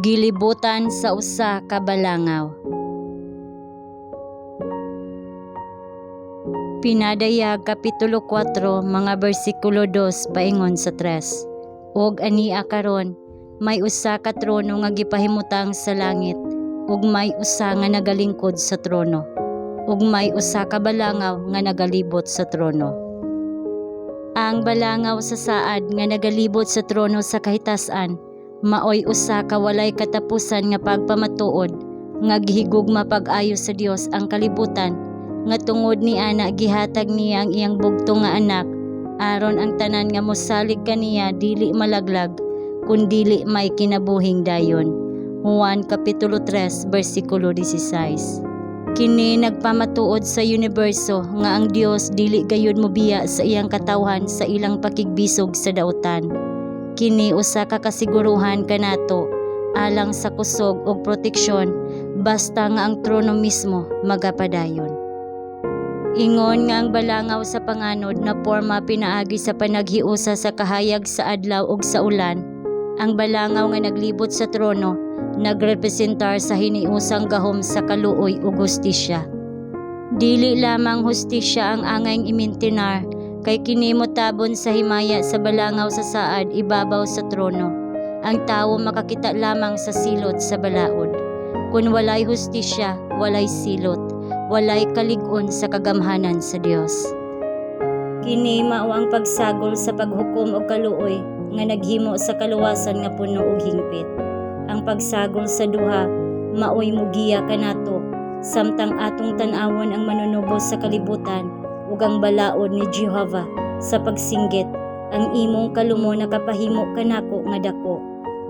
Gilibutan sa usa ka balangaw. Pinadayag Kapitulo 4 mga bersikulo 2 paingon sa 3. Og ania karon may usa ka trono nga gipahimutang sa langit, ug may usa nga nagalingkod sa trono, ug may usa ka balangaw nga nagalibot sa trono. Ang balangaw sa saad nga nagalibot sa trono sa kahitas-an maoy usa ka walay katapusan nga pagpamatuod nga gihigugma pag-ayo sa Dios ang kalibutan, nga tungod ni ana gihatag niya ang iyang bugtong nga anak aron ang tanan nga mosalig kaniya dili malaglag kundili may kinabuhing dayon. Juan Kapitulo 3 bersikulo 16. Kini nagpamatuod sa universo nga ang Dios dili gayud mobiya sa iyang katawhan sa ilang pakigbisog sa daotan. Kini usa ka kasiguruhan kanato alang sa kusog ug proteksyon basta nga ang trono mismo magapadayon. Ingon nga ang balangaw sa panganod na porma pinaagi sa panaghiusa sa kahayag sa adlaw ug sa ulan. Ang balangaw nga naglibot sa trono nagrepresentar sa hiniusang gahom sa kaluoy ug hustisya. Dili lamang hustisya ang angayng imintinar, kay kini motabon sa himaya sa balangaw sa saad ibabaw sa trono. Ang tawo makakita lamang sa silot sa balaod. Kung walay hustisya, walay silot, walay kalig-on sa kagamhanan sa Dios. Kini mao ang pagsagol sa paghukom og kaluoy nga naghimo sa kaluwasan nga puno og hingpit. Ang pagsagol sa duha maoy mugiya kanato samtang atong tan-awon ang manunubos sa kalibutan ug ang balaod ni Jehovah sa pagsinggit ang imong kalumo nakapahimo kanako nga dako.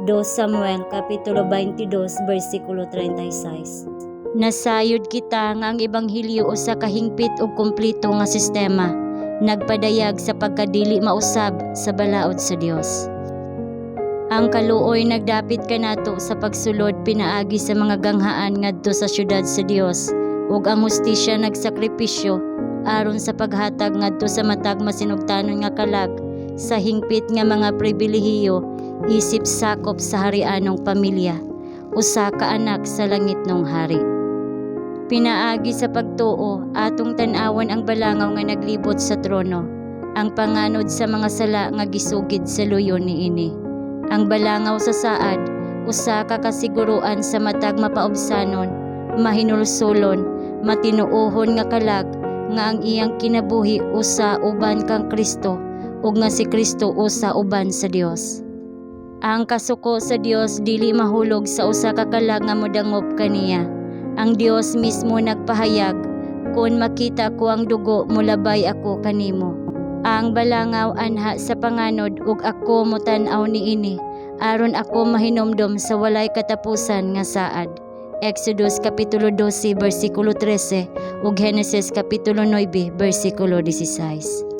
2 Samuel Kapitulo 22 bersikulo 36. Nasayod kita nga ang ebanghelyo usa ka hingpit ug kumpleto nga sistema nagpadayag sa pagkadili mausab sa balaod sa Dios. Ang kaluoy nagdapit kanato sa pagsulod pinaagi sa mga ganghaan ngadto sa syudad sa Dios, ug ang hustisya nagsakripisyo aron sa paghatag ngadto sa matag masinugtanon nga kalag sa hingpit nga mga pribilehiyo isip sakop sa harianong pamilya, usa ka anak sa langitnong hari. Pinaagi sa pagtuo atong tan-awan ang balangaw nga naglibot sa trono, ang panganod sa mga sala nga gisugid sa luyon niini. Ang balangaw sa saad usa ka kasiguruan sa matag mapaubsanon, mahinulsulon, matinuohon nga kalag nga ang iyang kinabuhi usa uban kang Kristo ug nga si Kristo usa uban sa Dios. Ang kasuko sa Dios dili mahulog sa usa ka kalag nga modangop kaniya. Ang Dios mismo nagpahayag, "Kun makita ko ang dugo, mulabay ako kanimo." Ang balangaw anha sa panganod ug ako motan-aw niini aron ako mahinomdom sa walay katapusan nga saad. Exodus Kapitulo 12 bersikulo 13 ug Genesis Kapitulo 9 bersikulo 16.